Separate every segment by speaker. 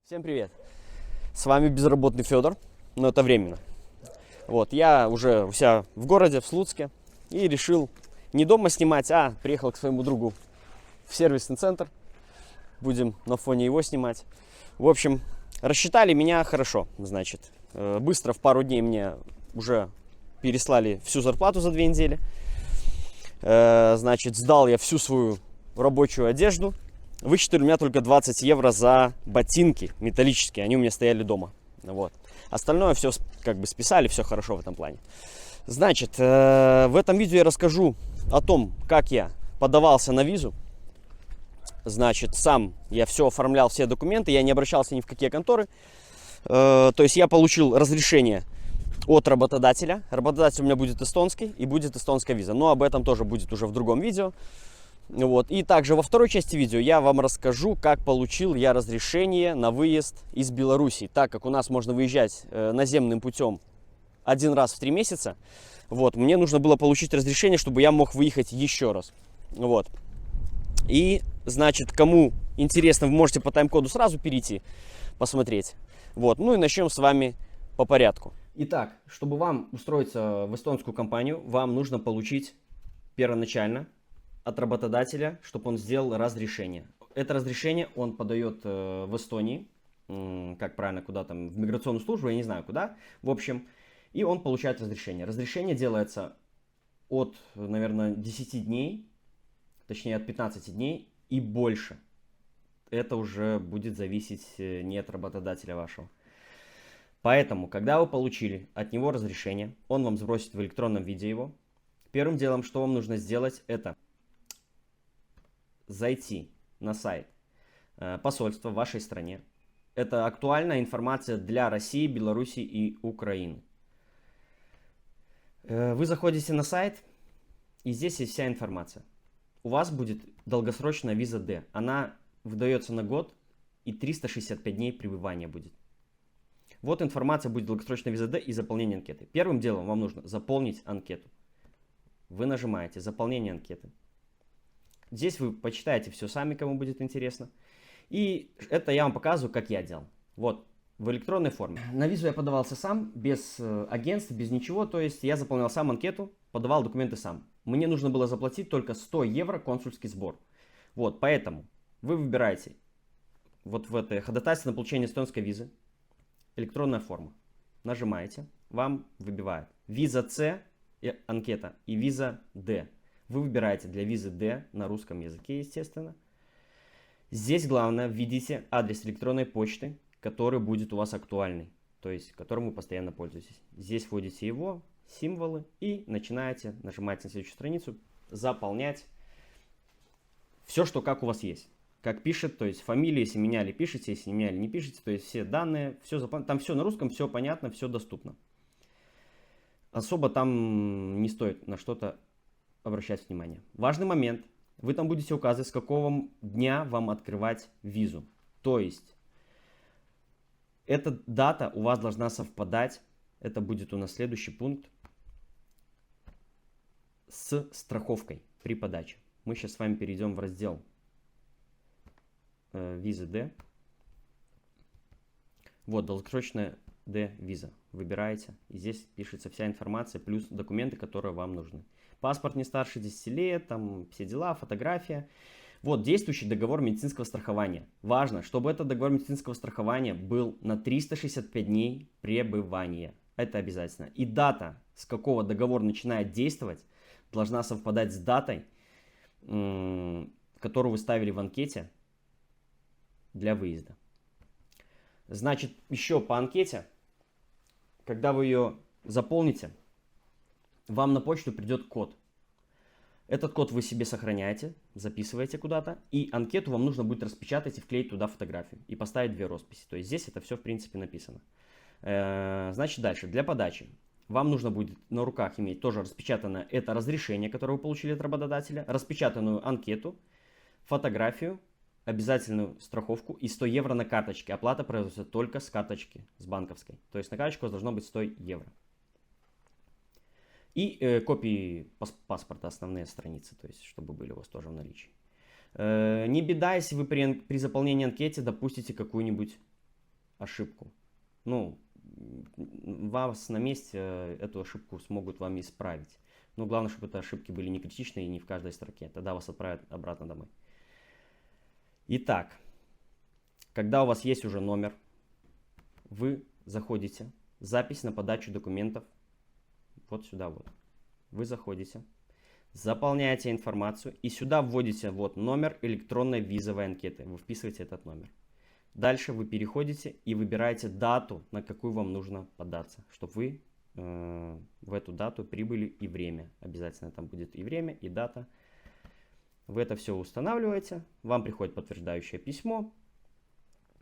Speaker 1: Всем привет! С вами безработный Федор, но это временно. Вот, я уже у себя в городе, в Слуцке, и решил не дома снимать, а приехал к своему другу в сервисный центр. Будем на фоне его снимать. В общем, рассчитали меня хорошо, значит. Быстро, в пару дней мне уже переслали всю зарплату за 2 недели. Значит, сдал я всю свою рабочую одежду. Вычитали у меня только 20 евро за ботинки металлические, они у меня стояли дома. Вот. Остальное все как бы списали, все хорошо в этом плане. Значит, в этом видео я расскажу о том, как я подавался на визу. Значит, сам я все оформлял, все документы, я не обращался ни в какие конторы. То есть я получил разрешение от работодателя. Работодатель у меня будет эстонский и будет эстонская виза. Но об этом тоже будет уже в другом видео. Вот. И также во второй части видео я вам расскажу, как получил я разрешение на выезд из Беларуси. Так как у нас можно выезжать наземным путем 1 раз в 3 месяца, вот, мне нужно было получить разрешение, чтобы я мог выехать еще раз. Вот. И, значит, кому интересно, вы можете по тайм-коду сразу перейти, посмотреть. Вот. Ну и начнем с вами по порядку. Итак, чтобы вам устроиться в эстонскую компанию, вам нужно получить первоначально от работодателя, чтобы он сделал разрешение. Это разрешение он подает в Эстонии, как правильно, куда там, в миграционную службу, я не знаю куда, в общем, и он получает разрешение. Разрешение делается от, наверное, 10 дней, точнее от 15 дней и больше. Это уже будет зависеть не от работодателя вашего. Поэтому, когда вы получили от него разрешение, он вам сбросит в электронном виде его. Первым делом, что вам нужно сделать, это зайти на сайт посольства в вашей стране. Это актуальная информация для России, Беларуси и Украины. Вы заходите на сайт, и здесь есть вся информация. У вас будет долгосрочная виза D. Она выдается на год, и 365 дней пребывания будет. Вот информация будет долгосрочная виза D и заполнение анкеты. Первым делом вам нужно заполнить анкету. Вы нажимаете «Заполнение анкеты». Здесь вы почитаете все сами, кому будет интересно. И это я вам показываю, как я делал. Вот, в электронной форме. На визу я подавался сам, без агентств, без ничего. То есть я заполнял сам анкету, подавал документы сам. Мне нужно было заплатить только 100 евро консульский сбор. Вот, поэтому вы выбираете вот в это ходатайство на получение эстонской визы. Электронная форма. Нажимаете, вам выбивает виза С, анкета, и виза D. Вы выбираете для визы D на русском языке, естественно. Здесь главное, введите адрес электронной почты, который будет у вас актуальный, то есть которым вы постоянно пользуетесь. Здесь вводите его, символы и начинаете, нажимаете на следующую страницу, заполнять все, что как у вас есть. Как пишет, то есть фамилию, если меняли, пишите, если не меняли, не пишите, то есть все данные, все там все на русском, все понятно, все доступно. Особо там не стоит на что-то обращать внимание. Важный момент. Вы там будете указывать, с какого дня вам открывать визу. То есть, эта дата у вас должна совпадать, это будет у нас следующий пункт, с страховкой при подаче. Мы сейчас с вами перейдем в раздел визы D. Вот, долгосрочная D виза. Выбираете, и здесь пишется вся информация, плюс документы, которые вам нужны. Паспорт не старше 10 лет, там все дела, фотография. Вот действующий договор медицинского страхования. Важно, чтобы этот договор медицинского страхования был на 365 дней пребывания. Это обязательно. И дата, с какого договор начинает действовать, должна совпадать с датой, которую вы ставили в анкете для выезда. Значит, еще по анкете, когда вы ее заполните, вам на почту придет код. Этот код вы себе сохраняете, записываете куда-то, и анкету вам нужно будет распечатать и вклеить туда фотографию, и поставить 2 росписи. То есть здесь это все в принципе написано. Значит, дальше, для подачи. Вам нужно будет на руках иметь тоже распечатанное это разрешение, которое вы получили от работодателя, распечатанную анкету, фотографию, обязательную страховку и 100 евро на карточке. Оплата производится только с карточки, с банковской. То есть на карточку у вас должно быть 100 евро. И копии паспорта, основные страницы, то есть чтобы были у вас тоже в наличии. Не беда, если вы при заполнении анкеты допустите какую-нибудь ошибку, ну, вас на месте эту ошибку смогут вам исправить. Но главное, чтобы это ошибки были не критичные и не в каждой строке. Тогда вас отправят обратно домой. Итак, когда у вас есть уже номер, вы заходите, запись на подачу документов, вот сюда вот. Вы заходите, заполняете информацию и сюда вводите вот номер электронной визовой анкеты. Вы вписываете этот номер. Дальше вы переходите и выбираете дату, на какую вам нужно податься, чтобы вы в эту дату прибыли и время. Обязательно там будет и время, и дата. Вы это все устанавливаете, вам приходит подтверждающее письмо,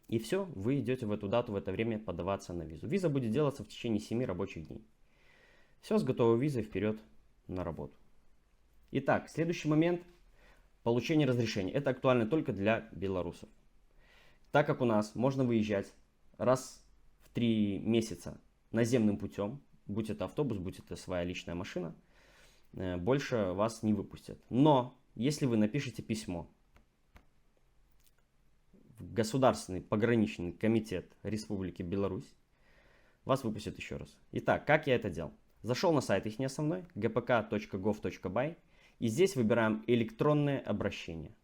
Speaker 1: и все, вы идете в эту дату, в это время подаваться на визу. Виза будет делаться в течение 7 рабочих дней. Все, с готовой визой вперед на работу. Итак, следующий момент – получение разрешения. Это актуально только для белорусов. Так как у нас можно выезжать раз в 3 месяца наземным путем, будь это автобус, будь это своя личная машина, больше вас не выпустят. Но если вы напишите письмо в Государственный пограничный комитет Республики Беларусь, вас выпустят еще раз. Итак, как я это делал? Зашел на сайт их основной, gpk.gov.by, и здесь выбираем электронное обращение.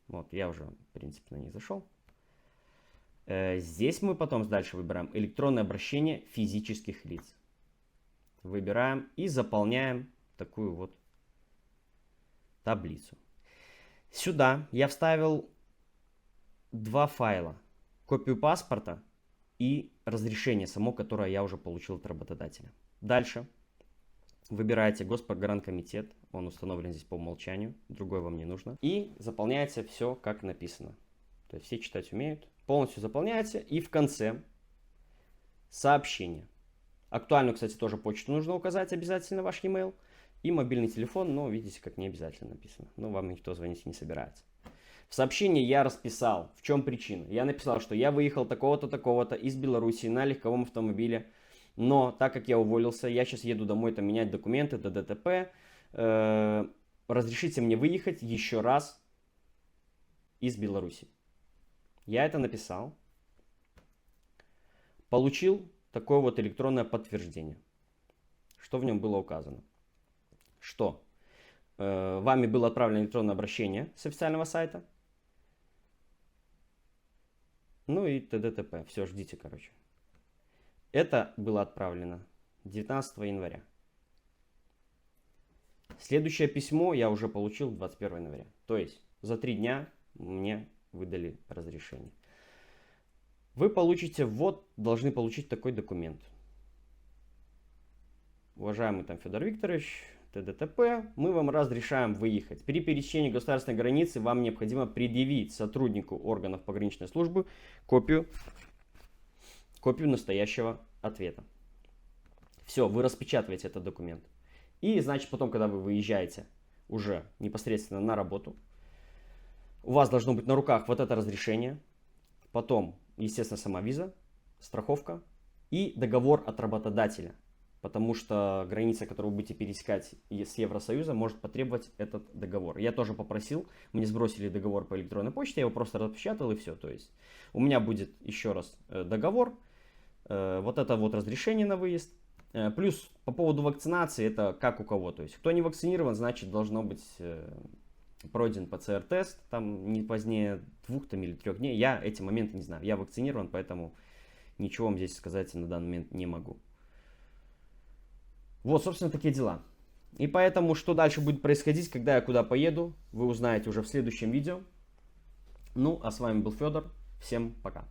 Speaker 1: Вот, я уже, в принципе, на них зашел. Здесь мы потом дальше выбираем электронное обращение физических лиц. Выбираем и заполняем такую вот таблицу. Сюда я вставил 2 файла. Копию паспорта и разрешение само, которое я уже получил от работодателя. Дальше выбираете Госпогранкомитет. Он установлен здесь по умолчанию. Другой вам не нужно. И заполняется все как написано. То есть все читать умеют. Полностью заполняете. И в конце сообщение. Актуальную, кстати, тоже почту нужно указать обязательно, ваш e-mail. И мобильный телефон, но видите, как не обязательно написано. Но вам никто звонить не собирается. В сообщении я расписал, в чем причина. Я написал, что я выехал такого-то, такого-то из Беларуси на легковом автомобиле. Но так как я уволился, я сейчас еду домой там менять документы до ДТП. Разрешите мне выехать еще раз из Беларуси. Я это написал. Получил такое вот электронное подтверждение. Что в нем было указано? Что вами было отправлено электронное обращение с официального сайта. Ну и т.д. Все, ждите, короче. Это было отправлено 19 января. Следующее письмо я уже получил 21 января. То есть за 3 дня мне выдали разрешение. Вы получите, вот, должны получить такой документ. Уважаемый там Федор Викторович, т.д. мы вам разрешаем выехать. При пересечении государственной границы вам необходимо предъявить сотруднику органов пограничной службы копию настоящего ответа. Все, вы распечатываете этот документ. И, значит, потом, когда вы выезжаете уже непосредственно на работу, у вас должно быть на руках вот это разрешение, потом, естественно, сама виза, страховка и договор от работодателя. Потому что граница, которую вы будете пересекать с Евросоюзом, может потребовать этот договор. Я тоже попросил, мне сбросили договор по электронной почте, я его просто распечатал и все. То есть у меня будет еще раз договор, вот это вот разрешение на выезд. Плюс по поводу вакцинации, это как у кого. То есть кто не вакцинирован, значит должно быть пройден ПЦР-тест, там не позднее 2 или 3 дней. Я эти моменты не знаю. Я вакцинирован, поэтому ничего вам здесь сказать на данный момент не могу. Вот, собственно, такие дела. И поэтому, что дальше будет происходить, когда я куда поеду, вы узнаете уже в следующем видео. Ну, а с вами был Федор. Всем пока.